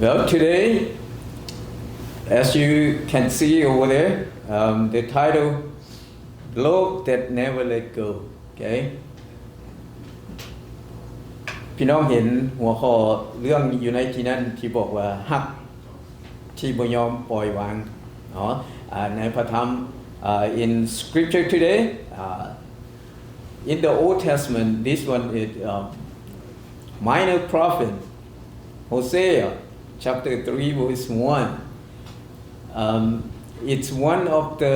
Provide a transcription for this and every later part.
Well, today, as you can see over there, the title, Love That Never Let Go. Okay? พี่น้องเห็นหัวข้อเรื่องอยู่ในที่นั้นที่บอกว่าฮักที่บ่ยอมปล่อยวางเนาะในพระธรรมin scripture today in the Old Testament this one is minor prophet Hosea chapter 3 verse 1 it's one of the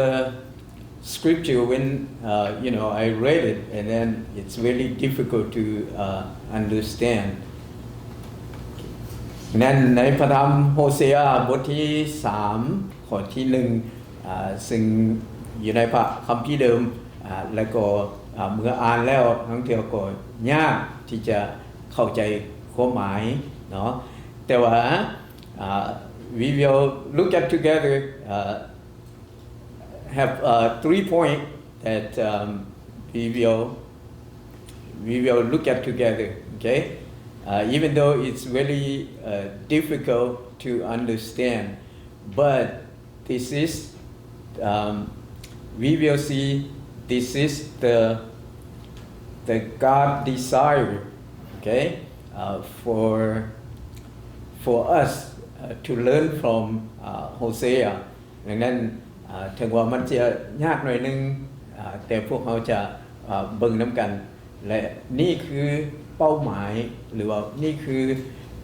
scripture when I read it and then it's really difficult to understand นั้นในพระธรรมโฮเซอาบทที่3ข้อที่1ซึ่งอยู่ในพระคัมภีร์เดิมแล้วก็เมื่ออ่านแล้วทั้งเที่ยวก็ยากที่จะเข้าใจความหมายเนาะแต่ว่า we will look at together have 3 points that we will look at together, okay? Even though it's really difficult to understand, but this is we will see this is the God desire, okay, for us to learn from Hosea. ดังนั้นถึงว่ามันจะยากหน่อยนึงแต่พวกเขาจะเบิ่งนํากันและนี่คือเป้าหมายหรือว่านี่คือ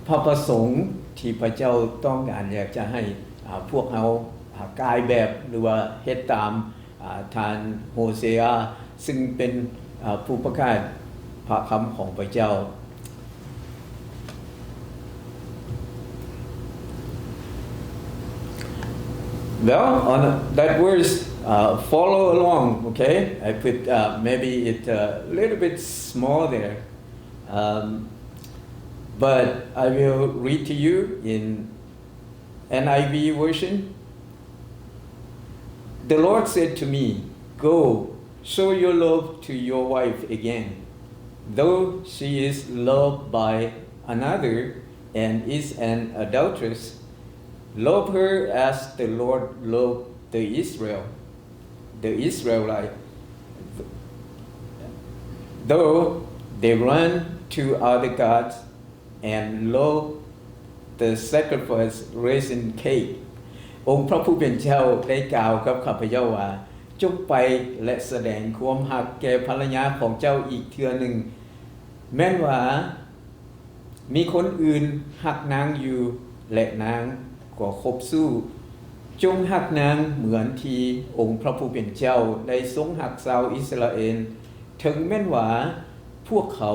พระประสงค์ที่พระเจ้าต้องการอยากจะให้พวกเขากายแบบหรือว่าเฮ็ดตามทานโฮเซอาซึ่งเป็นผู้ประกาศพระคำของพระเจ้าWell, on that verse, follow along, okay? I put maybe it a little bit small there. But I will read to you in NIV version. The Lord said to me, Go, show your love to your wife again. Though she is loved by another and is an adulteress,Love her as the Lord loved the Israelite. Though they run to other gods and love the sacrifice raisin cake. องค์พระผู้เป็นเจ้าได้กล่าวกับข้าพเจ้าว่าจงไปและแสดงความรักแก่ภรรยาของเจ้าอีกเทื่อหนึ่งแม้นว่ามีคนอื่นรักนางอยู่และนางก็คบสู้จงหักนางเหมือนที่องค์พระผู้เป็นเจ้าได้ทรงหักชาวอิสราเอลถึงแม้นว่าพวกเขา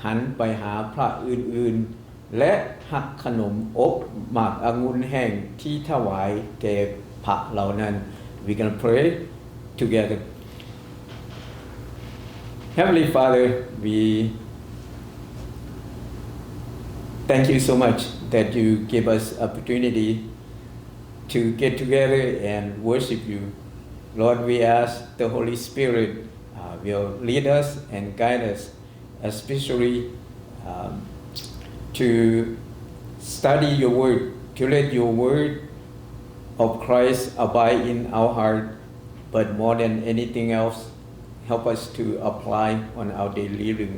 หันไปหาพระอื่นๆและหักขนมอบหมากองุ่นแห้งที่ถวายแก่พระเหล่านั้น We can pray together Heavenly Father we thank you so much that you give us opportunity to get together and worship you. Lord, we ask the Holy Spirit will lead us and guide us, especially to study your word, to let your word of Christ abide in our heart, but more than anything else, help us to apply on our daily living.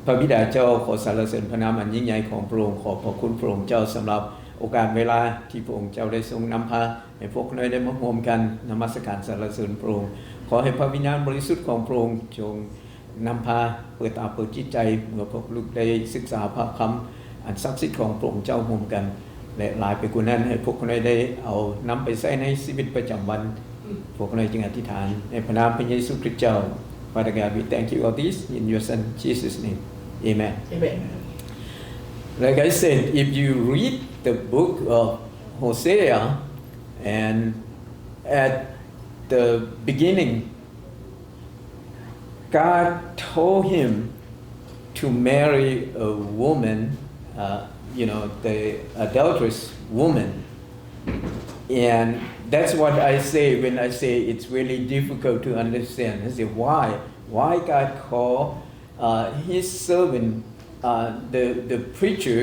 พระบิดาเจ้าขอสรรเสริญพระนามอันยิ่งใหญ่ของพระองค์ขอบพระคุณพระองค์เจ้าสำหรับโอกาสเวลาที่พระองค์เจ้าได้ทรงนำพาให้พวกเราได้มาร่วมกันนมัสการสรรเสริญพระองค์ขอให้พระวิญญาณบริสุทธิ์ของพระองค์จงนำพาเปิดตาเปิดจิตใจเมื่อพวกลูกได้ศึกษาพระคำอันศักดิ์สิทธิ์ของพระองค์เจ้าร่วมกันและหลายไปกว่านั้นให้พวกเราได้เอานำไปใช้ในชีวิตประจำวันพวกเราจึงอธิษฐานในพระนามพระเยซูคริสต์เจ้า Father God we thank you all this in your son Jesus name Amen. Amen. Like I said, if you read the book of Hosea and at the beginning, God told him to marry a woman, the adulterous woman. And that's what I say when I say it's really difficult to understand. I say, why God called his servant, the preacher,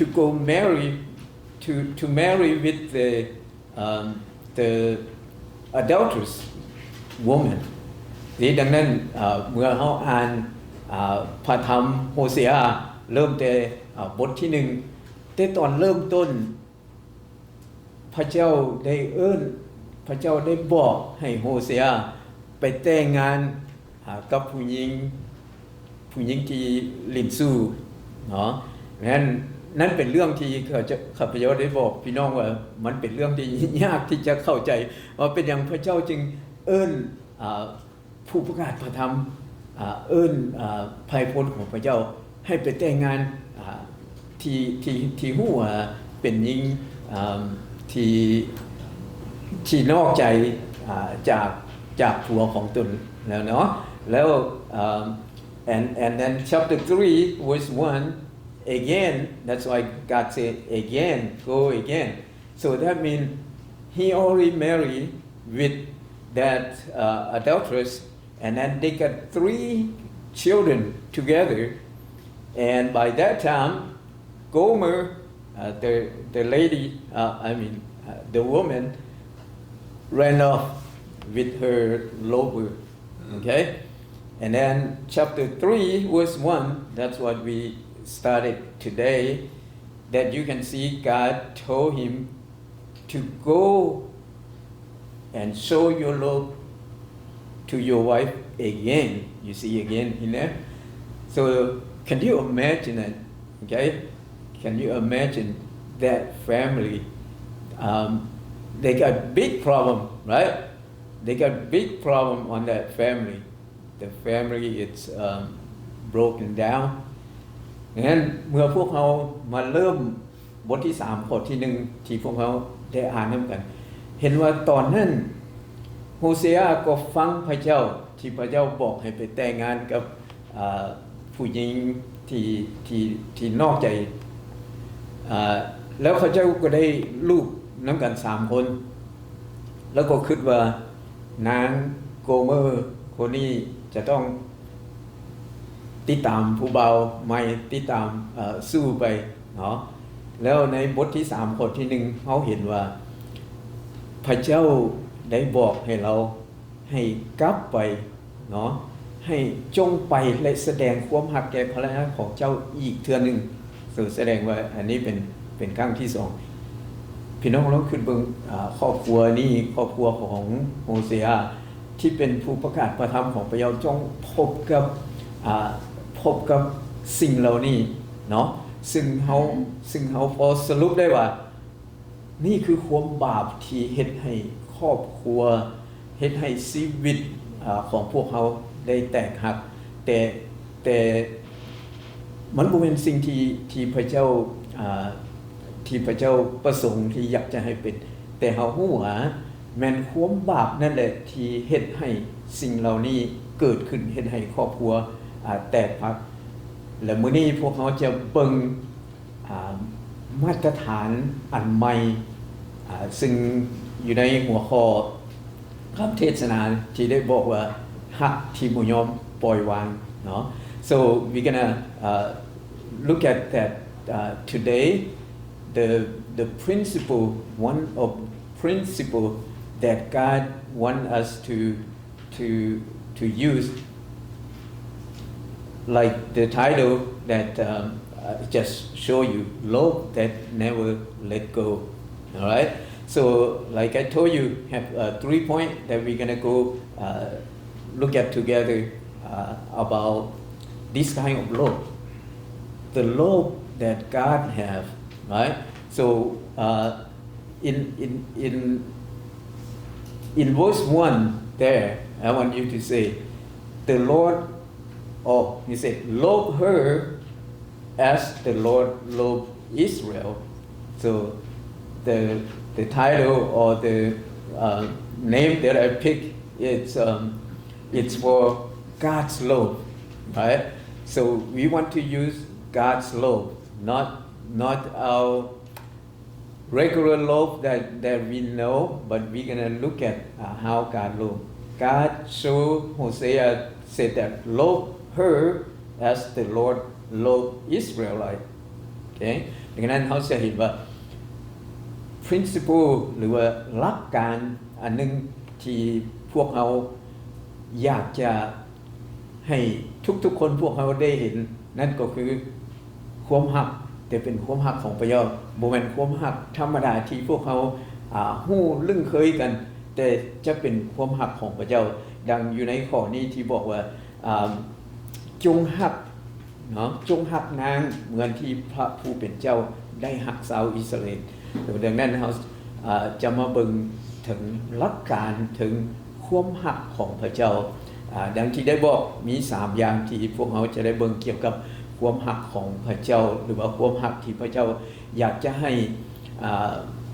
to go marry to marry with the adulterous woman นี่ดังนั้นเมื่อเฮาอ่านพระธรรมโฮเซอาเริ่มแต่บทที่1แต่ตอนเริ่มต้นพระเจ้าได้พระเจ้าได้บอกให้โฮเซอาไปแต่งงานกับผู้หญิงที่ลินซูเนาะนั่นเป็นเรื่องที่ข้าพเจ้าได้บอกพี่น้องว่ามันเป็นเรื่องที่ยากที่จะเข้าใจว่าเป็นอย่างพระเจ้าจึงผู้ประกาศพระธรรมภัยพลของพระเจ้าให้ไปแต่งงานที่ฮู้ว่าเป็นหญิงที่นอกใจจากผัวของตนแล้วเนาะแล้วand then chapter 3 verse 1 again that's why God said again go again so that means he already married with that adulteress and then they got 3 children together and by that time Gomer the lady the woman ran off with her lover okay and then chapter 3 verse 1 that's what we started today that you can see God told him to go and show your love to your wife again you see again in there so can you imagine it okay can you imagine that family they got big problem right they got big problem on that family the family is broken down งั้นเมื่อพวกเรามาเริ่มบทที่3ข้อที่1ที่พวกเราได้อ่านนํากันเห็นว่าตอนนั้นโฮเซอาก็ฟังพระเจ้าที่พระเจ้าบอกให้ไปแต่งงานกับผู้หญิงที่นอกใจแล้วพระเจ้าก็ได้ลูกนํากัน3คนแล้วก็คิดว่านางโกเมอร์คนนี้จะต้องติดตามผู้เบาไม่ติดตามสู้ไปเนาะแล้วในบทที่3ข้อที่1เฮาเห็นว่าพระเจ้าได้บอกให้เราให้กลับไปเนาะให้จงไปและแสดงความรักแก่ภรรยาของเจ้าอีกเทื่อนึงแสดงว่าอันนี้เป็นครั้งที่2พี่น้องลองคิดเบิ่งครอบครัวนี้ครอบครัวของโฮเซอาที่เป็นผู้ประกาศพระธรรมของพระเจ้าจงพบกับสิ่งเหล่านี้เนาะซึ่งเฮาพอสรุปได้ว่านี่คือความบาปที่เฮ็ดให้ครอบครัวเฮ็ดให้ชีวิตของพวกเขาได้แตกหักแต่มันบ่แม่นสิ่งที่พระเจ้าประสงค์ที่อยากจะให้เป็นแต่เฮาฮู้ว่าแม่นความบาปนั่นแหละที่เฮ็ดให้สิ่งเหล่านี้เกิดขึ้นเฮ็ดให้ครอบครัวแตกหักและมื้อนี้พวกเขาจะเบิ่งมาตรฐานอันใหม่ซึ่งอยู่ในหัวข้อคำเทศนาที่ได้บอกว่าฮักที่บ่ยอมปล่อยวางเนาะ so we're going to look at that today the principle one of principle that God want us to use like the title that just show you love that never let go all right so like I told you have 3 points that we're going to go look at together about this kind of love the love that God have right so in verse 1 there I want you to say the Lord he said love her as the Lord loved Israel so the title or the name that I picked it's for God's love right so we want to use God's love not our regular love that we know but we're going to look at how God love God showed Hosea said that love her as the Lord loved Israelite okay ดังนั้นเฮาจะเห็นว่า principle หรือว่าหลักการอันนึงที่พวกเราอยากจะให้ทุกๆคนพวกเราได้เห็นนั่นก็คือความรักแต่เป็นความรักของพระเจ้าบ่แม่นความรักธรรมดาที่พวกเราฮู้ลึงเคยกันแต่จะเป็นความรักของพระเจ้าดังอยู่ในข้อนี้ที่บอกว่าจงรักเนาะจงรักนางเหมือนที่พระผู้เป็นเจ้าได้รักชาวอิสราเอลดังนั้นเฮาจะมาเบิ่งถึงหลักการถึงความรักของพระเจ้าดังที่ได้บอกมี3อย่างที่พวกเราจะได้เบิ่งเกี่ยวกับความรักของพระเจ้าหรือว่าความรักที่พระเจ้าอยากจะให้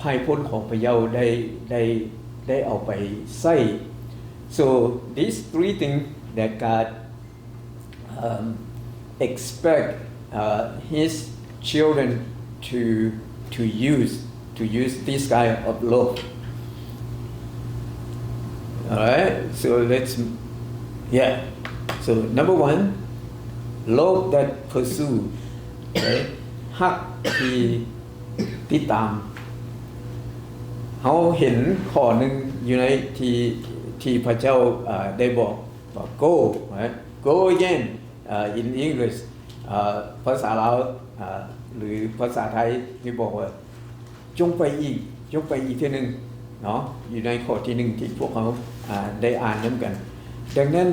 ภายพ้นของพระเจ้าได้เอาไปใช้ so these 3 things that God expect his children to use this kind of love. Alright, so so number 1, love that pursue, okay? ฮักที่ติดตามเฮาเห็นข้อนึงอยู่ในที่พระเจ้าได้บอกว่า go right go again in English ภาษาลาวหรือภาษาไทยที่บอกว่าจงไปอีกทีนึงเนาะอยู่ในข้อที่1ที่พวกเขาได้อ่านนํากันดังนั้น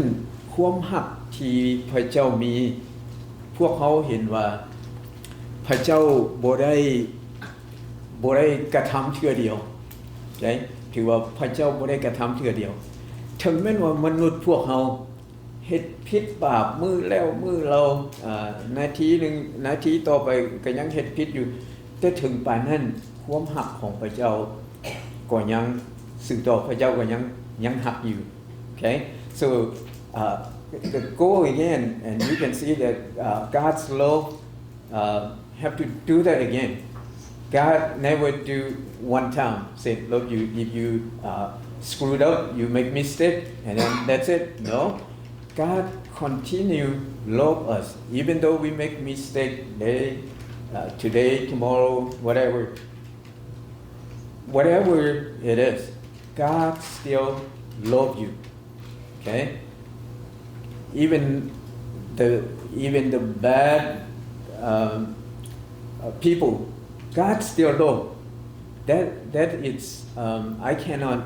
ความรักที่พระเจ้ามีพวกเขาเห็นว่าพระเจ้าบ่ได้กระทําเทื่อเดียวใช่ถือว่าพระเจ้าบ่ได้กระทําเทื่อเดียวถึงแม้ว่ามนุษย์พวกเราเฮ็ดผิดบาปมื้อแล้วมื้อเรานาทีนึงนาทีต่อไปก็ยังเฮ็ดผิดอยู่แต่ถึงปานนั้นความรักของพระเจ้าก็ยังสืบต่อพระเจ้าก็ยังรักอยู่ okay so go again and you can see that God's love have to do that again. God never do one time say love you if you screwed up you make mistake and then that's it no God continue love us even though we make mistake today tomorrow whatever it is God still love you okay even the bad people God still love that is I cannot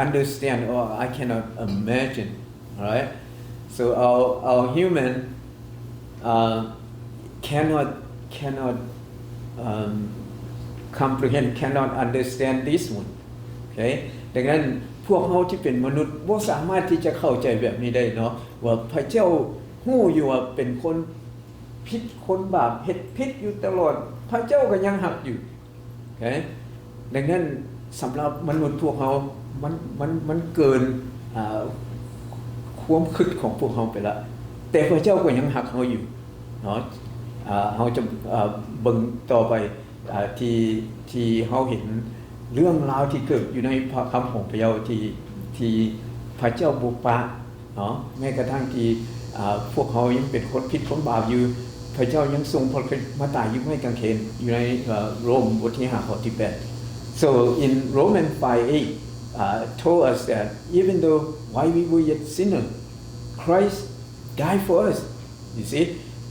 understand or I cannot imagine all right so our human cannot comprehend cannot understand this one okay ดังนั้นพวกเฮาที่เป็นมนุษย์บ่สามารถที่จะเข้าใจแบบนี้ได้เนาะว่าพระเจ้าฮู้อยู่ว่าเป็นคนผิดคนบาปเฮ็ดผิดอยู่ตลอดพระเจ้าก็ยังรักอยู่โอเคดังนั้นสำหรับมนุษย์พวกเฮามันเกินความคิดของพวกเฮาไปแล้วแต่พระเจ้าก็ยังรักเฮาอยู่เนาะเฮาจะเบิ่งต่อไปที่เฮาเห็นเรื่องราวที่เกิดอยู่ในพระคำของพระเจ้าที่พระเจ้าบุปะเนาะแม้กระทั่งที่พวกเขายังเป็นคนผิดคนบาปอยู่พระเจ้ายังทรงพระคริสต์มาตายอยู่ไม้กางเขนอยู่ในโรมบทที่5ข้อที่8 so in Romans 5:8 told us that even though while we were yet sinners Christ died for us you see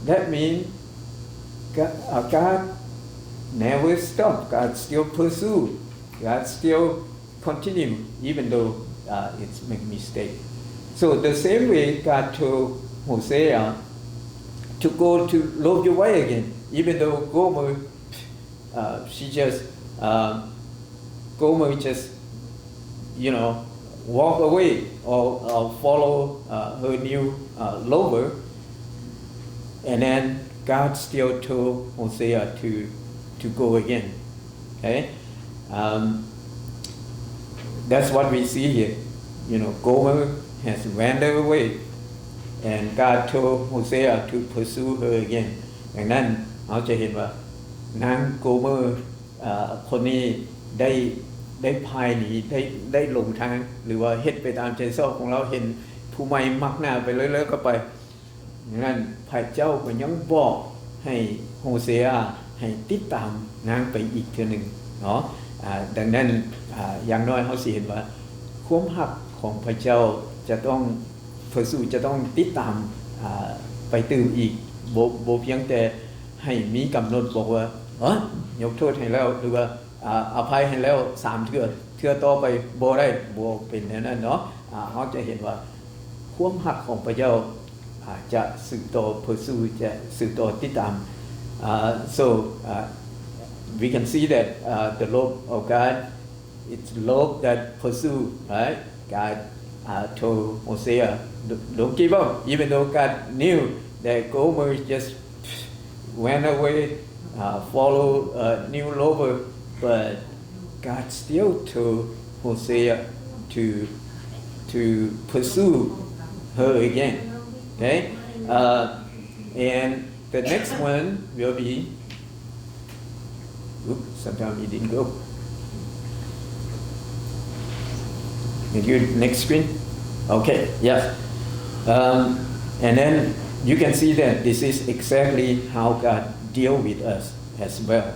that means God never stop God still pursue God still continue even though it's make mistake so the same way God told Hosea to go to love your wife again even though Gomer Gomer just walk away or follow her new lover and then God still told Hosea to go again okay that's what we see here Gomer has wandered away and God told Hosea to pursue her again ดังนั้นเราจะเห็นว่านางโกเมอร์คนนี้ได้พายหนีได้หลงทางหรือว่าเฮ็ดไปตามใจชอบของเราเห็นผู้ใหม่มักหน้าไปเรื่อยๆก็ไปดังนั้นพระเจ้าก็ยังบอกให้โฮเซอา ให้ติดตามนางไปอีกเทื่อนึงเนาะดังนั้นอย่างน้อยเฮาสิเห็นว่าความรักของพระเจ้าจะต้องพระสูจะต้องติดตามไปตื่มอีกบ่เพียงแต่ให้มีกำหนดบอกว่ายกโทษให้แล้วหรือว่าอภัยให้แล้ว3เทื่อต่อไปบ่ได้บ่เป็นแนวนั้นเนาะเฮาจะเห็นว่าความรักของพระเจ้าจะสืบต่อพระสูจะสืบต่อติดตาม so we can see that the love of God it's love that pursue right God told Hosea don't give up even though God knew that Gomer just went away follow a new lover but God still told Hosea to pursue her again okay and the next one will be sometimes it didn't go next screen okay yes and then you can see that this is exactly how God deal with us as well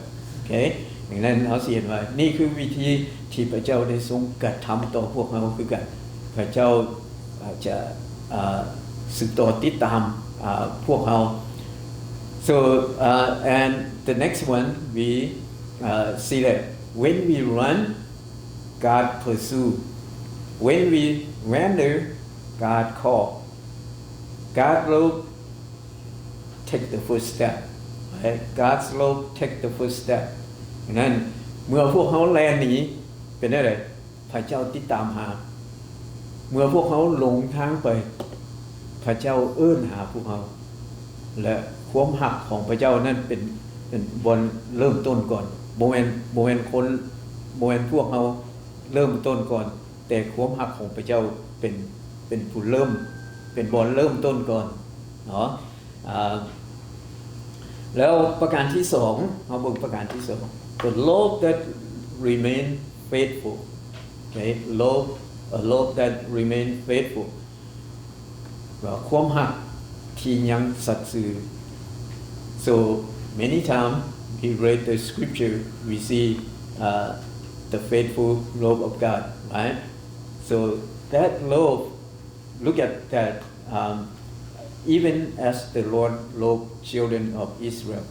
okay ดังนั้นเราเห็นว่านี่คือวิธีที่พระเจ้าได้ทรงกระทำต่อพวกเราคือกันพระเจ้าจะสืบต่อติดตามพวกเรา so and the next one we see that when we run God pursue when we wander God call God will take the first step right? God's love take the first step นั้นเมื่อพวกเขาแล่นหนีเป็นได้เลยพระเจ้าติดตามหาเมื่อพวกเขาหลงทางไปพระเจ้าเอิ้นหาพวกเขาและความรักของพระเจ้านั้นเป็นบนเริ่มต้นก่อนบ่แม่นคนบ่แม่นพวกเขาเริ่มต้นก่อนแต่ความรักของพระเจ้าเป็นผู้เริ่มเป็นบนเริ่มต้นก่อนเนาะแล้วประการที่2เฮาเบิ่งประการที่2 the love that remain faithful okay a love that remain faithful ว่าความรักที่ยังสัตย์ซื่อ so many times we read the scripture we see the faithful love of God right so that love look at that even as the Lord loved children of Israel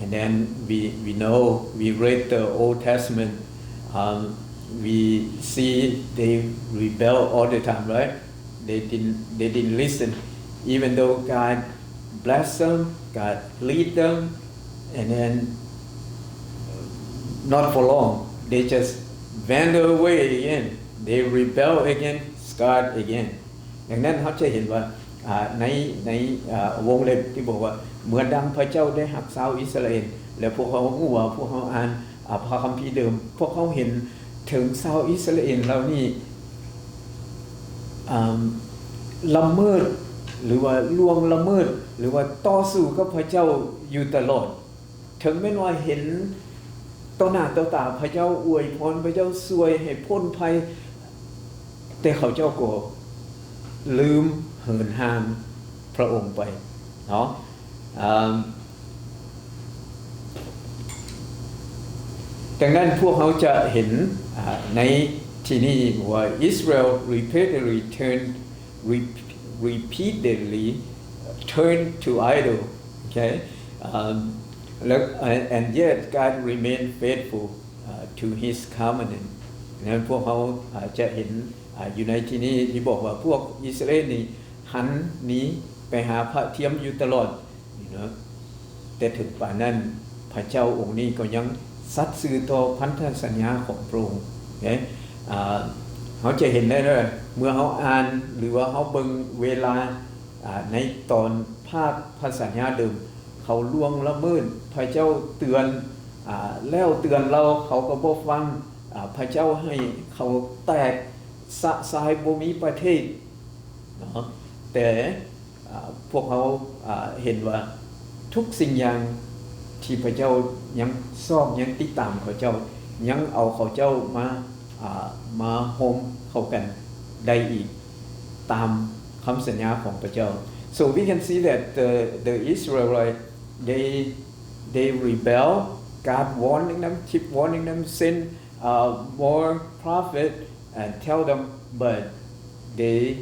and then we know we read the Old Testament we see they rebel all the time right they didn't listen even though God bless them God lead them and then not for long they just wander away again they rebel against God again ดังนั้นเราจะเห็นว่าในวงเล็บที่บอกว่าเหมือนดังพระเจ้าได้รักชาวอิสราเอลแล้วพวกเขาฮู้ว่าพวกเขาอ่านพระคัมภีร์เดิมพวกเขาเห็นถึงชาวอิสราเอลเหล่านี้ละเมิดหรือว่าล่วงละเมิดหรือว่าต่อสู้กับพระเจ้าอยู่ตลอดถึงแม้ว่าเห็นต่อหน้าต่อตาพระเจ้าอวยพรพระเจ้าช่วยให้พ้นภัยแต่เขาเจ้าก็ลืมเหินห่างพระองค์ไปเนาะดังนั้นพวกเขาจะเห็นในที่นี้ว่า Israel repeatedly turn to idol okay and yet God remained faithful to his covenant นั้นพวกเขาจะเห็นอยู่ในที่นี้ที่บอกว่าพวกอิสราเอลนี่หันหนีไปหาพระเทียมอยู่ตลอดนะแต่ถึงป่านนั้นพระเจ้าองค์นี้ก็ยังสัตย์ซื่อต่อพันธสัญญาของพระองค์เขาจะเห็นได้เลยเมื่อเขาอ่านหรือว่าเขาเบิ่งเวลาในตอนภาคพระสัญญาเดิมเขาล่วงละเมิดพระเจ้าเตือนแล้วเตือนเราเขาก็บ่ฟังพระเจ้าให้เขาแตกสะสายบ่มีประเทศเนาะแต่พวกเขาเห็นว่าทุกสิ่งอย่างที่พระเจ้ายังซ่อมยังติดตามเขาเจ้ายังเอาเขาเจ้ามาโฮมเข้ากันได้อีกตามคำสัญญาของพระเจ้า so we can see that the Israelites they rebel, God warning them, keep warning them, send more prophet and tell them, but they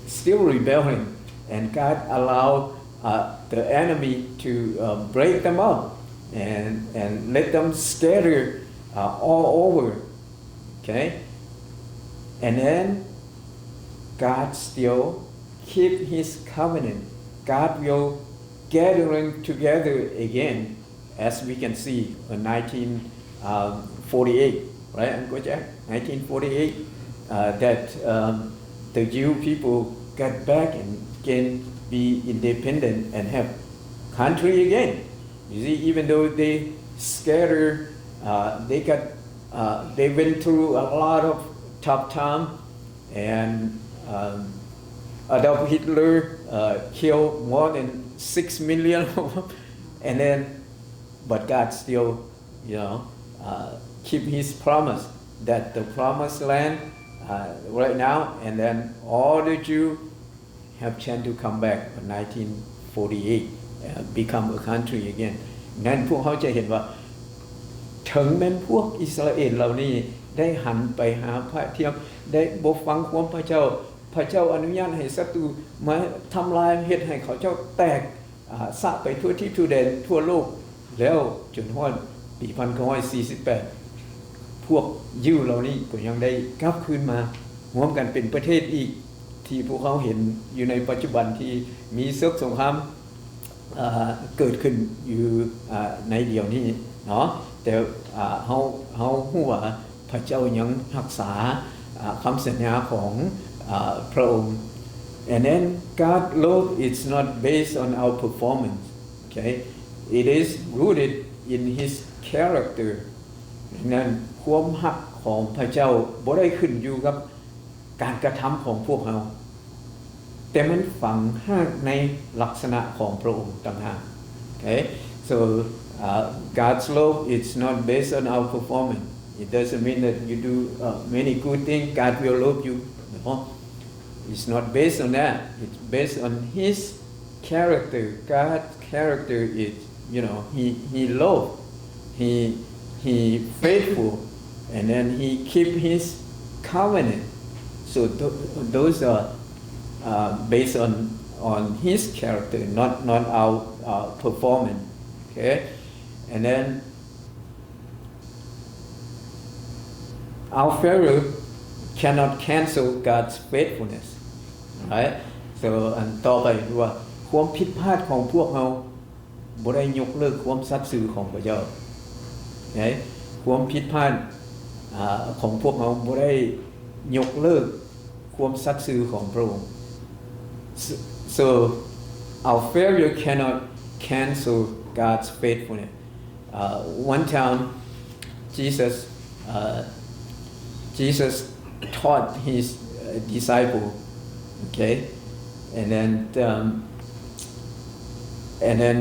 still rebelling, and God allow the enemy to break them up and let them scatter all over. Okay? And then God still keep his covenant. God will gathering together again, as we can see in 1948, right, Uncle Jack? 1948, that the Jew people got back and can be independent and have country again. You see, even though they scattered, they went through a lot of tough time, and Adolf Hitler killed more than 6 million of them, and then, but God still, keep his promise that the promised land right now, and then all the Jews have chance to come back in 1948, become a country again. งั้นพวกเขาจะเห็นว่าถึงแม้พวกอิสราเอลเหล่านี้ได้หันไปหาพระเทียมได้บ่ฟังความพระเจ้าอนุญาตให้ศัตรูมาทำลายเฮ็ดให้เขาเจ้าแตกสะไปทั่วที่ทั่วแดนทั่วโลกแล้วจนฮอดปี 1948 พวกยิวเหล่านี้ก็ยังได้กลับคืนมาร่วมกันเป็นประเทศอีกที่พวกเขาเห็นอยู่ในปัจจุบันที่มีศึกสงครามเกิดขึ้นอยู่ในเดี๋ยวนี้เนาะแต่เฮาฮู้ว่าพระเจ้ายังรักษาคำสัญญาของพระองค์ and then God love it's not based on our performance, okay, it is rooted in his character นั้นความรักของพระเจ้าบ่ได้ขึ้นอยู่กับการกระทำของพวกเราแต่มันฝังรากในลักษณะของพระองค์ต่างหาก okay, so God's love it's not based on our performance. It doesn't mean that you do many good things, God will love you. No, it's not based on that. It's based on his character. God's character is, he love, he faithful, and then he keep his covenant. So those are based on his character, not our performance. Okay, and then our failure cannot cancel God's faithfulness, right? So อันต่อไปว่าความผิดพลาดของพวกเราบ่ได้ยกเลิกความสัตย์ซื่อของพระเจ้า okay? ความผิดพลาดของพวกเราบ่ได้ยกเลิกความสัตย์ซื่อของพระองค์ So our failure cannot cancel God's faithfulness. One time Jesus taught his disciple, okay, and then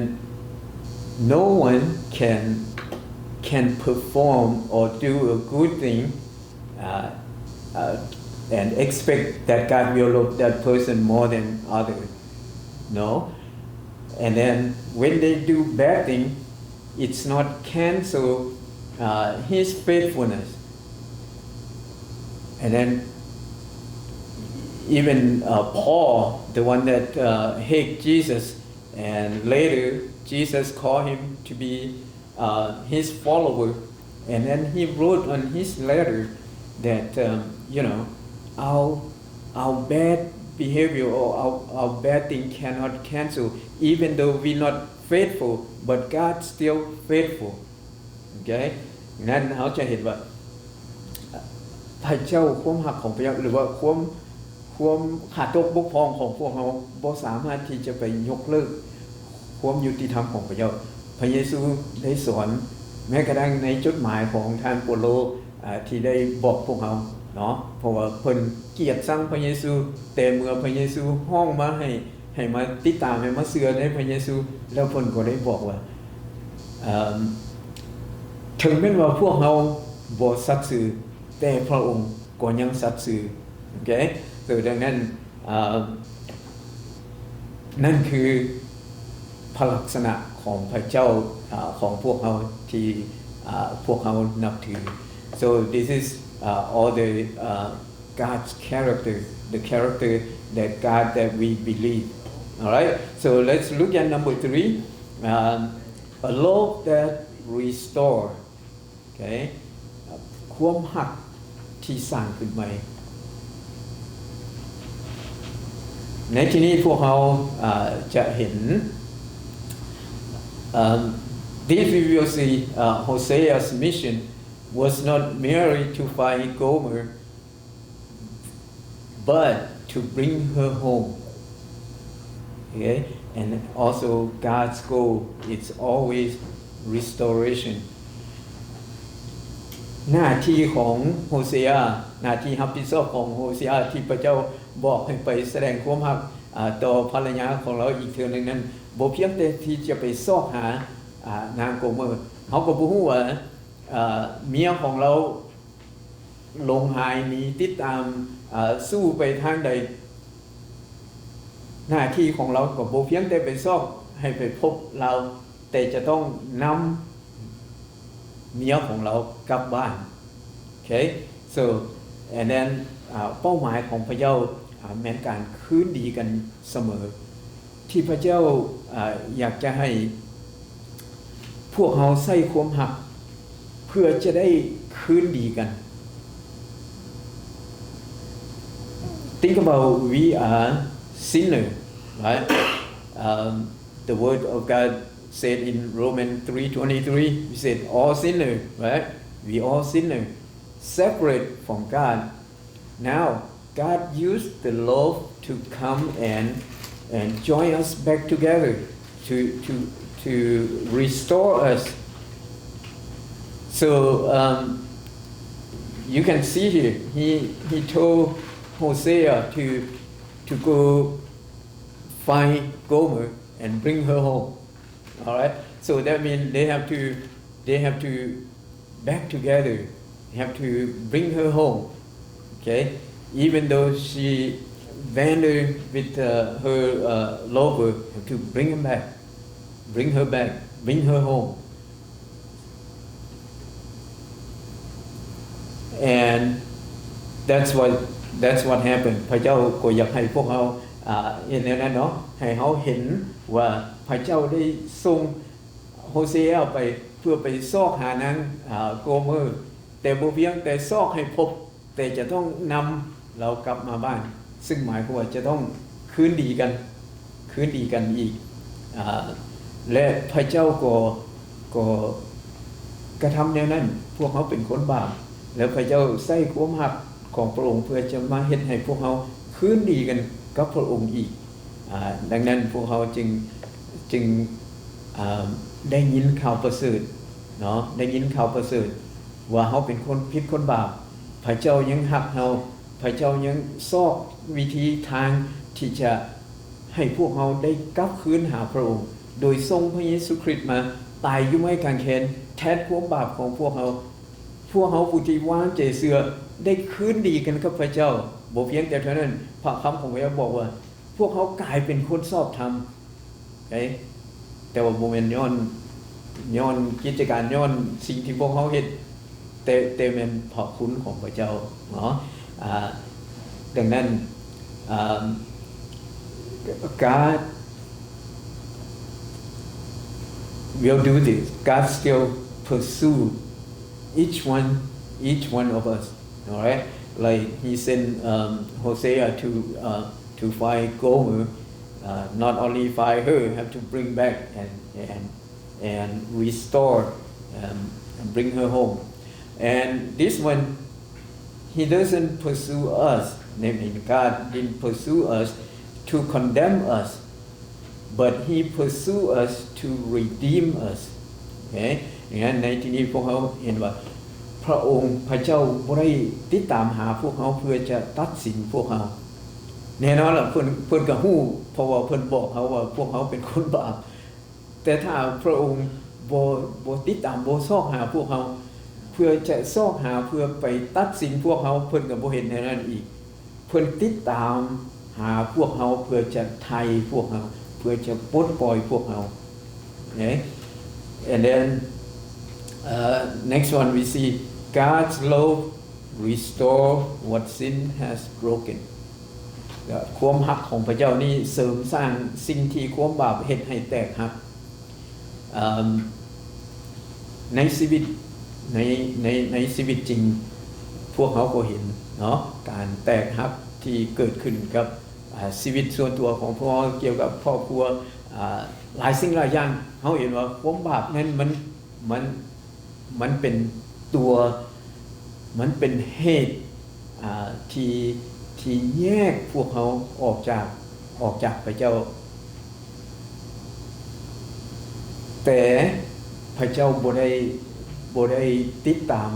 no one can perform or do a good thing and expect that God will love that person more than others. No, and then when they do bad thing, it's not cancel his faithfulness. And then even Paul, the one that hate Jesus, and later Jesus called him to be his follower, and then he wrote on his letter that our bad behavior or our bad thing cannot cancel, even though we're not faithful, but God still faithful. Okay, นั้นเราจะเห็นว่าพระเจ้าความรักของพระเจ้าหรือว่าความขาดตกบกพร่องของพวกเราบ่สามารถที่จะไปยกเลิกความยุติธรรมของพระเจ้าพระเยซูได้สอนแม้กระทั่งในจดหมายของท่านเปาโลที่ได้บอกพวกเราเนาะเพราะว่าเพิ่นเกลียดชังพระเยซูแต่เมื่อพระเยซูห้องมาให้มาติดตามให้มาเชื่อในพระเยซูแล้วเพิ่นก็ได้บอกว่าถึงแม้ว่าพวกเราบ่สัตย์ซื่อแต่พระองค์ก็ยังสัตย์ซื่อโอเคดังนั้นนั่นคือพระลักษณะข ของพระเจ้าของพวกเราที่พวกเรานับถือ so this is all the God's character the character that God that we believe all right so let's look at number 3 a love that restore okay ความรักที่สร้างขึ้นใหม่ในที่นี้พวกเราจะเห็นthis we will see Hosea's mission was not merely to find Gomer but to bring her home okay and also God's goal is always restoration หน้าที่ของโฮเซอาหน้าที่รับผิดชอบของโฮเซอาที่พระเจ้าบอกให้ไปแสดงความรักต่อภรรยาของเราอีกเทื่อนึงนั้นบ่เพียงแต่ที่จะไปซอกหานางโกเมอร์เฮาก็บ่ฮู้ว่าเมียของเราลงหายหนีติดตามสู้ไปทางใดหน้าที่ของเราก็บ่เพียงแต่ไปซอกให้ไปพบเราแต่จะต้องนำเมียของเรากลับบ้าน okay so and then เป้าหมายของพระเจ้าแม้นการคืนดีกันเสมอที่พระเจ้าอยากจะให้พวกเราใส่ความรักเพื่อจะได้คืนดีกัน think about we are sinner right the word of God said in Romans 3:23 we said all sinner right we all sinner separate from God now God used the love to come and join us back together to restore us so you can see here he told Hosea to go find Gomer and bring her home all right so that means they have to back together they have to bring her home okay even though she wandered with her lover have to bring her back bring her home and that's what happened พระเจ้าก็อยากให้พวกเราเห็นแล้วนั้นเนาะให้เฮาเห็นว่าพระเจ้าได้ส่งโฮเซอาไปเพื่อไปซอกหานางโกเมอร์แต่บ่เพียงแต่ซอกให้พบแต่จะต้องนำเรากลับมาบ้านซึ่งหมายความว่าจะต้องคืนดีกันอีกและพระเจ้าก็กระทำแนวนั้นพวกเขาเป็นคนบาปแล้วพระเจ้าใส่ความรักของพระองค์เพื่อจะมาเฮ็ดให้พวกเขาคืนดีกันกับพระองค์อีกดังนั้นพวกเขาจึงได้ยินข่าวประเสริฐเนาะได้ยินข่าวประเสริฐว่าเฮาเป็นคนผิดคนบาปพระเจ้ายังรักเฮาพระเจ้ายังซอกวิธีทางที่จะให้พวกเฮาได้กลับคืนหาพระองค์โดยทรงพระเยซูคริสต์มาตายอยู่ไม้กางเขนแทนความบาปของพวกเฮาผู้ที่วางใจเชื่อได้คืนดีกันกับพระเจ้าบ่เพียงแต่เท่านั้นพระคำของพระเจ้าบอกว่าพวกเขากลายเป็นคนชอบธรรมแต่ว่าบ่แม่นย้อนกิจการย้อนสิ่งที่พวกเขาเฮ็ดแต่แม่นพระคุณของพระเจ้าเนาะดังนั้น God will do this God still pursue each one of us all right like he sent Hosea to find Gomer not only find her have to bring back and restore and bring her home and this one he doesn't pursue us namely God didn't pursue us to condemn us but he pursue us to redeem us okay อย่างนั้นในที่นี้พวกเขาเห็นว่าพระองค์พระเจ้าบ่ได้ติดตามหาพวกเขาเพื่อจะตัดสินพวกเขาแน่นอนล่ะเพิ่นก็ฮู้เพราะว่าเพิ่นบอกเขาว่าพวกเขาเป็นคนบาปแต่ถ้าพระองค์บ่ติดตามบ่ซอกหาพวกเขาเพื่อจะซอกหาเพื่อไปตัดสินพวกเขาเพิ่นก็บ่เห็นแนวนั้นอีกเพิ่นติดตามหาพวกเขาเพื่อจะไถ่พวกเขาเพื่อจะปลดปล่อยพวกเขา Okay? And then next one we see God's love restore what sin has broken ความรักของพระเจ้านี่เสริมสร้างสิ่งที่ความบาปเฮ็ดให้แตกหักในชีวิตในชีวิตจริงพวกเขาก็เห็นเนาะการแตกหักที่เกิดขึ้นกับชีวิตส่วนตัวของพวกเขาเกี่ยวกับครอบครัวหลายสิ่งหลายอย่างเฮาเห็นว่าความบาปนั้นมันเป็นตัวมันเป็นเหตุที่แยกพวกเขาออกจากพระเจ้าแต่พระเจ้าบ่ได้ติดตาม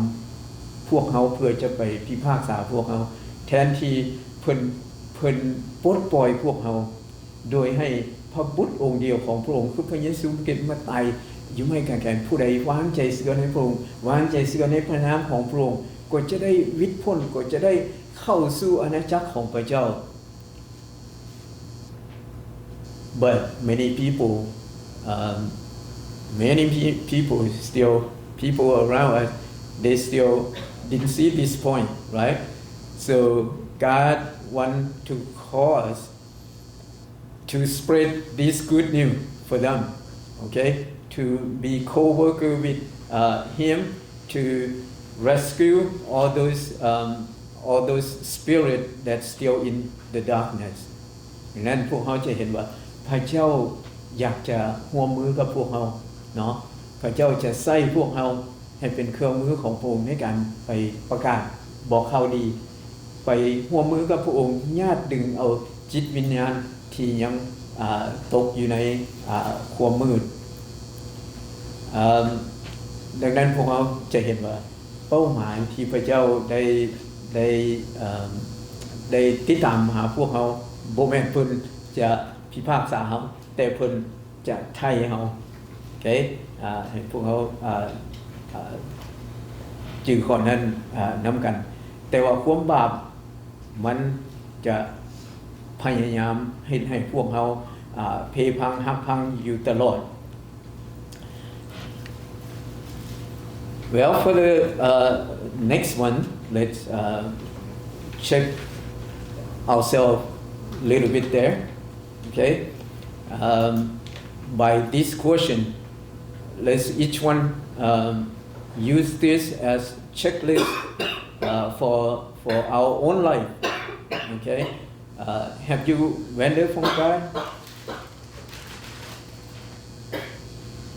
พวกเขาเพื่อจะไปพิพากษาพวกเขาแทนที่เพิ่นปลดปล่อยพวกเขาโดยให้พระบุตรองค์เดียวของพระองค์คือพระเยซูเกิดมาตายอยู่ให้กันแก่ผู้ใดวางใจเชื่อในพระองค์วางใจเชื่อในพระนามของพระองค์ก็จะได้วิตพ้นก็จะได้เข้าสู่อาณาจักรของพระเจ้า But many people people around us they still didn't see this point, right? So God want to call us to spread this good news for them, okay? To be co-worker with him to rescue all those spirit that's still in the darkness ดังนั้นพวกเขาจะเห็นว่าพระเจ้าอยากจะร่วมมือกับพวกเราเนาะพระเจ้าจะใช้พวกเราให้เป็นเครื่องมือของพระองค์ในการไปประกาศบอกข่าวดีไปร่วมมือกับพระองค์ญาติดึงเอาจิตวิญญาณที่ยังตกอยู่ในความมืดดังนั้นพวกเราจะเห็นว่าเป้าหมายที่พระเจ้าได้ติดตามหาพวกเราบ่แม่นเพิ่นจะพิพากษาเฮาแต่เพิ่นจะไถ่เฮาโอเคให้พวกเราจื้อข้อนั้นนํากันแต่ว่าความบาปมันจะพยายามเฮ็ดให้พวกเราเพพังหักพังอยู่ตลอดWell, for the next one, let's check ourselves a little bit there. Okay? By this question, let's each one use this as checklist for our own life. Okay? Have you wandered from God?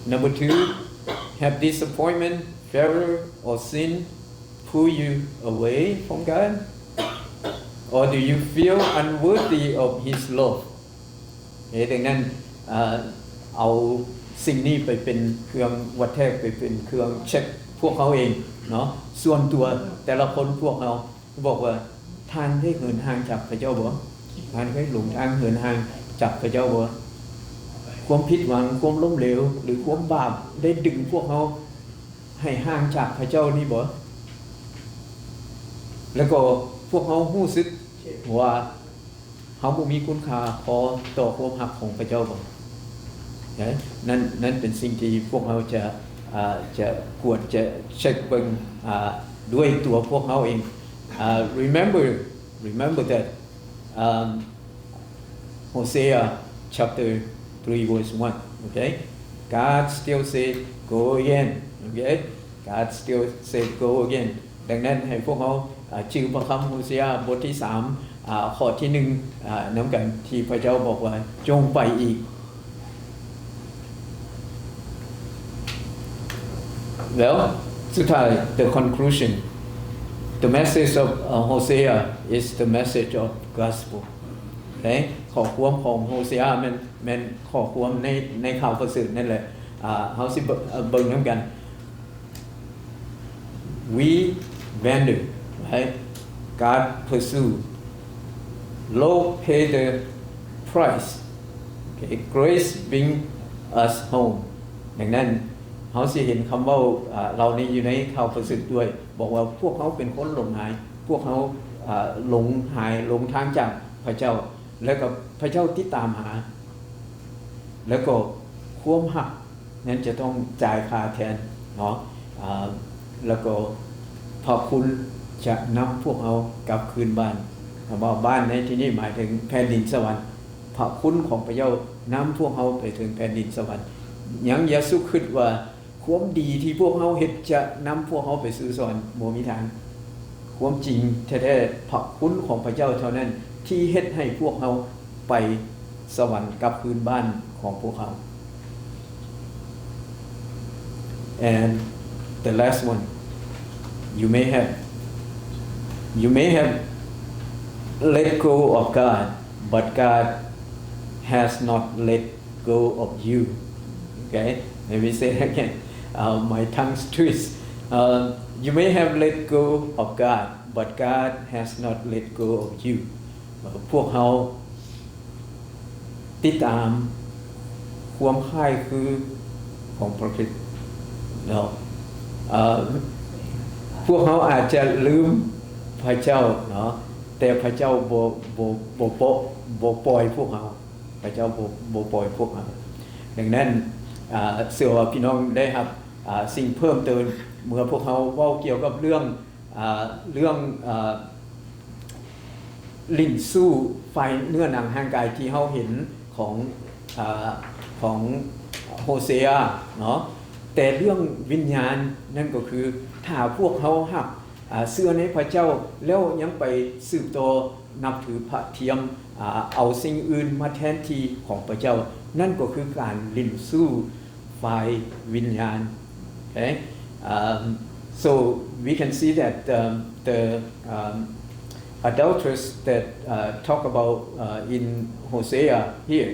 Number 2, have disappointment,failure or sin pull you away from God? Or do you feel unworthy of His love? ดังนั้นเอาสิ่งนี้ไปเป็นเครื่องวัดแทกไปเป็นเครื่องเช็คพวกเขาเองเนาะส่วนตัวแต่ละคนพวกเราบอกว่าท่านได้เหินห่างจากพระเจ้าบ่ท่านได้หลงทางเหินห่างจากพระเจ้าบ่ความผิดหวังความล้มเหลวหรือความบาปได้ดึงพวกเขาให้ห่างจากพระเจ้านี่บ่แล้วก็พวกเขารู้สึกว่าเขาบ่มีคุณค่าพอต่อความรักของพระเจ้าบ่นั่นเป็นสิ่งที่พวกเขาจะกวดจะเช็คเบิ่งด้วยตัวพวกเขาเอง remember that Hosea chapter 3 verse 1 okay God still say go again okay God still say go again ดังนั้นให้พวกเขาชื่อพระคำโฮเซอาบทที่3ข้อที่1นำกันที่พระเจ้าบอกว่าจงไปอีก Well สุดท้าย the conclusion the message of Hosea is the message of gospel okay ข้อความของโฮเซอาแม่นข้อความในข่าวประเสริฐนั่นแหละเฮาสิเบิ่งนำกัน We wander right God pursue Lord pay the price okay grace bring us home ดังนั้นเฮาสิเห็นคำเว้าเหล่านี้อยู่ในข่าวประเสริฐด้วยบอกว่าพวกเขาเป็นคนหลงหายพวกเขาหลงหายหลงทางจากพระเจ้าแล้วก็พระเจ้าติดตามหาแล้วก็ความรัก นั้นจะต้องจ่ายค่าแทนเนาะแล้วก็พระคุณจะนำพวกเรากลับคืนบ้านว่าบ้านในที่นี้หมายถึงแผ่นดินสวรรค์พระคุณของพระเจ้านำพวกเราไปถึงแผ่นดินสวรรค์ยังอย่าสุคิดว่าความดีที่พวกเราเฮ็ดจะนำพวกเราไปสู่สวรรค์บ่มีทางความจริงแท้ๆพระคุณของพระเจ้าเท่านั้นที่เฮ็ดให้พวกเราไปสวรรค์กลับคืนบ้านของพวกเขา and the last one you may have let go of God but God has not let go of you okay let me say that again my tongue twist you may have let go of God but God has not let go of you พวกเราติดตามความคล้ายคือของพระคริสต์เนาะพวกเขาอาจจะลืมพระเจ้าเนาะแต่พระเจ้าบ่ปล่อยพวกเขาพระเจ้าบ่ปล่อยพวกเขาดังนั้นเชื่อว่าพี่น้องได้รับสิ่งเพิ่มเติมเมื่อพวกเขาเว้าเกี่ยวกับเรื่องลิ้นสู้ไฟเนื้อหนังร่างกายที่เฮาเห็นของโฮเซอาเนาะแต่เรื่องวิญญาณนั่นก็คือถ้าพวกเขาฮับเชื่อในพระเจ้าแล้วยังไปสืบต่อนับถือพระเทียมเอาสิ่งอื่นมาแทนที่ของพระเจ้านั่นก็คือการลิ้นสู้ไฟวิญญาณ okay so we can see that the adulteress that talk about in Hosea here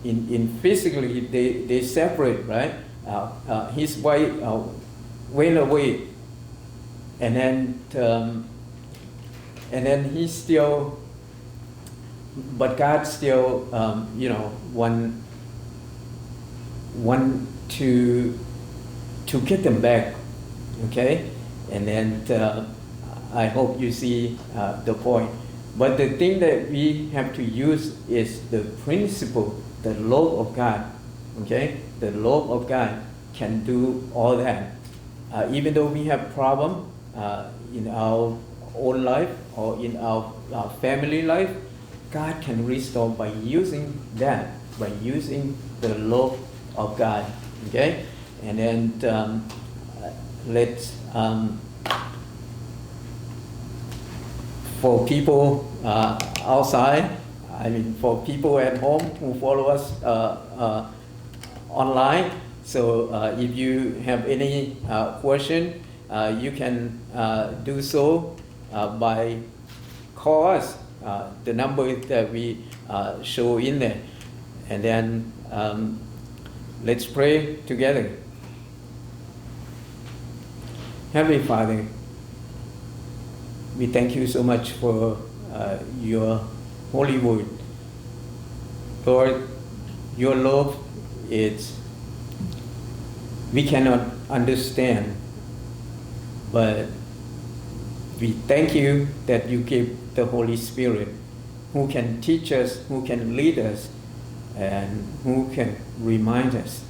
in physically they separate right his wife went away and then he still but God still want to get them back okay and then I hope you see the point but the thing that we have to use is the principle the love of God okay the love of God can do all that even though we have problem in our own life or in our family life God can restore by using that by using the love of God okay and then let's for people outside I mean for people at home who follow us online so if you have any question you can do so by call us the number that we show in there and then let's pray together Heavenly Father we thank you so much for your holy word Lord your love is we cannot understand but we thank you that you give the Holy Spirit who can teach us who can lead us and who can remind us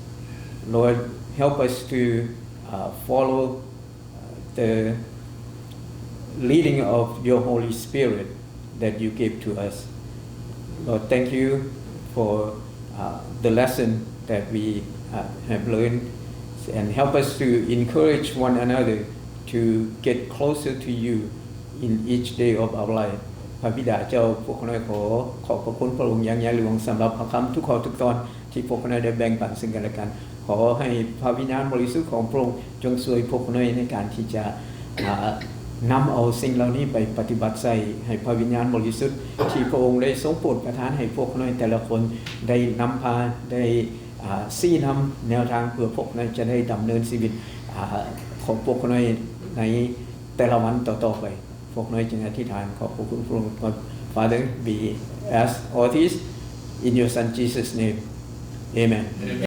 Lord help us to follow the leading of your Holy Spirit that you give to us Lord thank you for the lesson that we have learned and help us to encourage one another to get closer to you in each day of our life พระบิดาเจ้าพวกเราขอบพระคุณพระองค์อย่างใหญ่หลวงสำหรับพระคำทุกข้อทุกตอนที่พวกเราได้แบ่งปันซึ่งกันและกันขอให้พระวิญญาณบริสุทธิ์ของพระองค์จงช่วยพวกเราในการที่จะนำเอาสิ่งเหล่านี้ไปปฏิบัติใส่ให้พระวิญญาณบริสุทธิ์ที่พระองค์ได้ทรงโปรดประทานให้พวกเราแต่ละคนได้นำพาได้ชี้นำแนวทางเพื่อพวกเราจะได้ดำเนินชีวิตของพวกเราในแต่ละวันต่อๆไปพวกเราจึงอธิษฐานขอบคุณพระองค์ Father we ask all this in your son Jesus name amen